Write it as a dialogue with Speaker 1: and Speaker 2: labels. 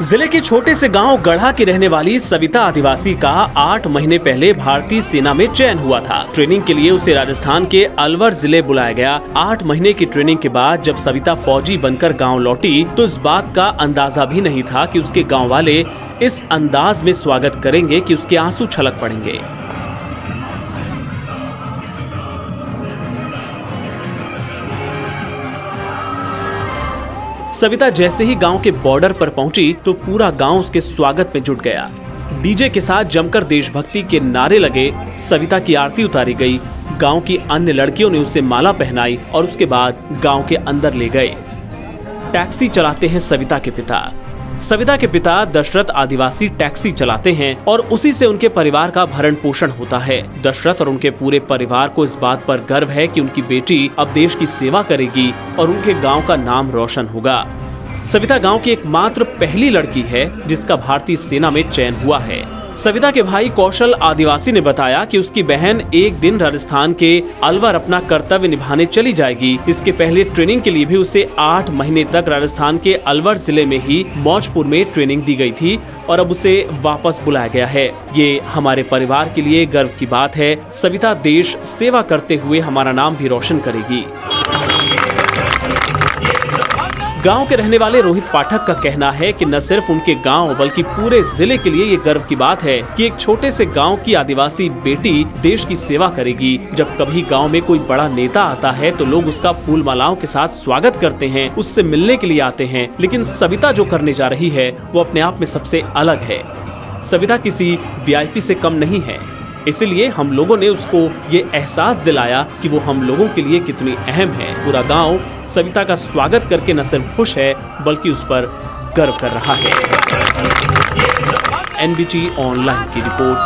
Speaker 1: जिले के छोटे से गांव गढ़ा की रहने वाली सविता आदिवासी का 8 महीने पहले भारतीय सेना में चयन हुआ था। ट्रेनिंग के लिए उसे राजस्थान के अलवर जिले बुलाया गया। 8 महीने की ट्रेनिंग के बाद जब सविता फौजी बनकर गांव लौटी तो इस बात का अंदाजा भी नहीं था कि उसके गांव वाले इस अंदाज में स्वागत करेंगे कि उसके आंसू छलक पड़ेंगे। सविता जैसे ही गांव के बॉर्डर पर पहुंची तो पूरा गांव उसके स्वागत में जुट गया। डीजे के साथ जमकर देशभक्ति के नारे लगे, सविता की आरती उतारी गई। गांव की अन्य लड़कियों ने उसे माला पहनाई और उसके बाद गांव के अंदर ले गए। टैक्सी चलाते हैं सविता के पिता। सविता के पिता दशरथ आदिवासी टैक्सी चलाते हैं और उसी से उनके परिवार का भरण पोषण होता है। दशरथ और उनके पूरे परिवार को इस बात पर गर्व है कि उनकी बेटी अब देश की सेवा करेगी और उनके गांव का नाम रोशन होगा। सविता गांव की एकमात्र पहली लड़की है जिसका भारतीय सेना में चयन हुआ है। सविता के भाई कौशल आदिवासी ने बताया कि उसकी बहन एक दिन राजस्थान के अलवर अपना कर्तव्य निभाने चली जाएगी। इसके पहले ट्रेनिंग के लिए भी उसे 8 महीने तक राजस्थान के अलवर जिले में ही मौजपुर में ट्रेनिंग दी गई थी और अब उसे वापस बुलाया गया है। ये हमारे परिवार के लिए गर्व की बात है। सविता देश सेवा करते हुए हमारा नाम भी रोशन करेगी। गांव के रहने वाले रोहित पाठक का कहना है कि न सिर्फ उनके गांव बल्कि पूरे जिले के लिए ये गर्व की बात है कि एक छोटे से गांव की आदिवासी बेटी देश की सेवा करेगी। जब कभी गांव में कोई बड़ा नेता आता है तो लोग उसका फूल मालाओं के साथ स्वागत करते हैं, उससे मिलने के लिए आते हैं, लेकिन सविता जो करने जा रही है वो अपने आप में सबसे अलग है। सविता किसी वीआईपी से कम नहीं है, इसलिए हम लोगों ने उसको ये एहसास दिलाया कि वो हम लोगों के लिए कितनी अहम है। पूरा गांव सविता का स्वागत करके न सिर्फ खुश है बल्कि उस पर गर्व कर रहा है। एनबीटी ऑनलाइन की रिपोर्ट।